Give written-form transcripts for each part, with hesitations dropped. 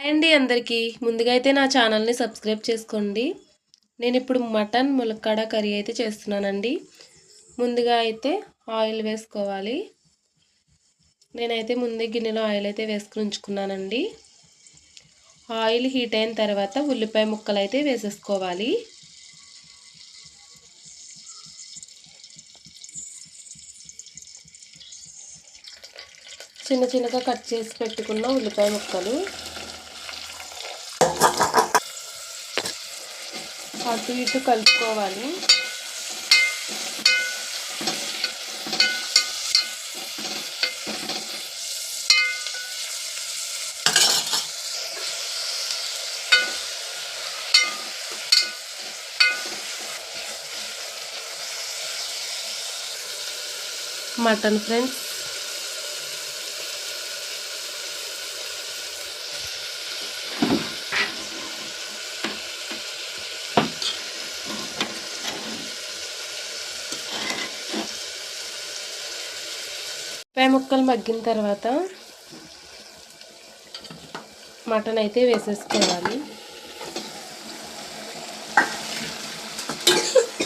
అండి అందరికీ ముందుగా అయితే నా ఛానల్ని సబ్స్క్రైబ్ చేసుకోండి. నేను ఇప్పుడు మటన్ ములక్కాడ కర్రీ అయితే చేస్తున్నానండి. ముందుగా అయితే ఆయిల్ వేసుకోవాలి. నేనైతే ముందే గిన్నెలో ఆయిల్ అయితే వేసుకుని ఉంచుకున్నానండి. ఆయిల్ హీట్ అయిన తర్వాత ఉల్లిపాయ ముక్కలు అయితే వేసేసుకోవాలి. చిన్న చిన్నగా కట్ చేసి పెట్టుకున్న ఉల్లిపాయ ముక్కలు అటు ఇటు కలుపుకోవాలి. మటన్ ఫ్రెండ్స్ ఉల్లిపాయ ముక్కలు మగ్గిన తర్వాత మటన్ అయితే వేసేసుకోవాలి.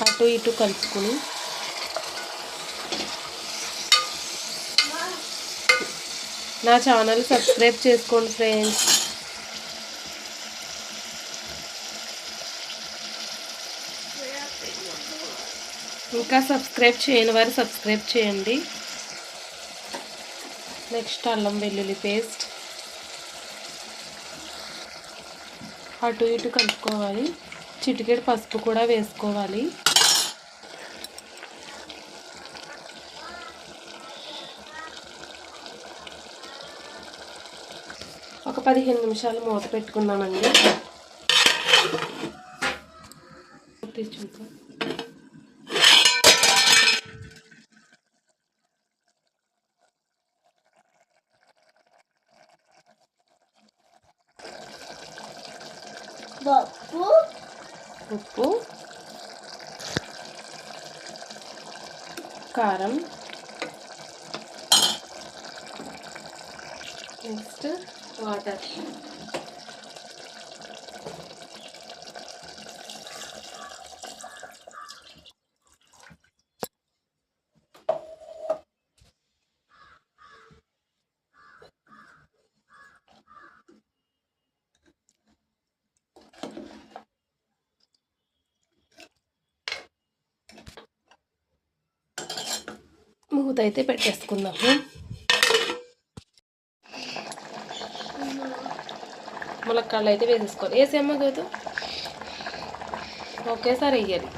అటు ఇటు కలుపుకుని నా ఛానల్ సబ్స్క్రైబ్ చేసుకోండి ఫ్రెండ్స్. ఇంకా సబ్స్క్రైబ్ చేయని వారు సబ్స్క్రైబ్ చేయండి. నెక్స్ట్ అల్లం వెల్లుల్లి పేస్ట్ అటు ఇటు కలుపుకోవాలి. చిటికెడు పసుపు కూడా వేసుకోవాలి. ఒక 15 నిమిషాలు మూత పెట్టుకుందామండి. ఉప్పు, కారం, నెక్స్ట్ వాటర్. మూత అయితే పెట్టేసుకుందాము. ములక్కాడలు అయితే వేసేసుకోవాలి. వేసేమ్మా గోదు ఒకేసారి వేయాలి.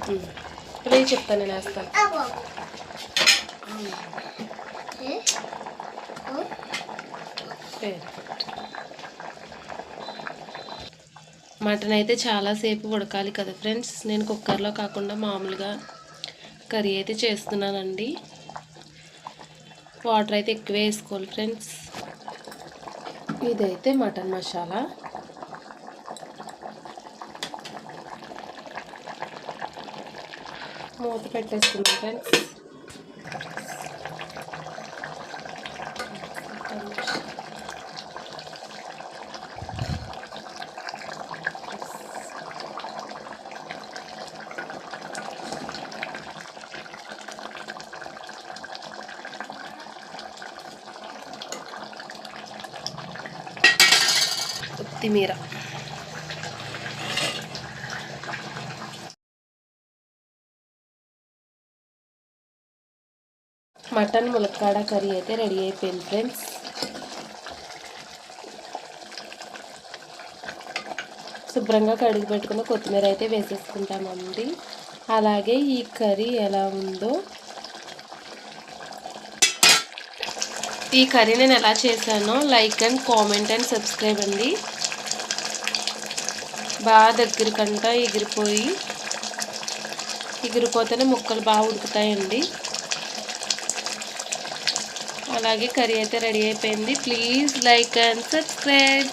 ఇప్పుడు చెప్తాను, నేను వేస్తాను. మటన్ అయితే చాలాసేపు ఉడకాలి కదా ఫ్రెండ్స్. నేను కుక్కర్లో కాకుండా మామూలుగా కర్రీ అయితే చేస్తున్నానండి. వాటర్ అయితే ఎక్కువ వేసుకోవాలి ఫ్రెండ్స్. ఇదైతే మటన్ మసాలా. మూత పెట్టేస్తున్నాం ఫ్రెండ్స్. కొత్తిమీర, మటన్ ములక్కాడ కర్రీ అయితే రెడీ అయిపోయింది ఫ్రెండ్స్. శుభ్రంగా కడిగి పెట్టుకున్న కొత్తిమీర అయితే వేసేసుకుంటామండి. అలాగే ఈ కర్రీ ఎలా ఉందో, ఈ కర్రీ నేను ఎలా చేశానో like and comment and subscribe అండి. బాగా దగ్గరికంటా ఎగిరిపోతేనే ముక్కలు బాగా ఉడుకుతాయండి. అలాగే కర్రీ అయితే రెడీ అయిపోయింది. Please like and subscribe.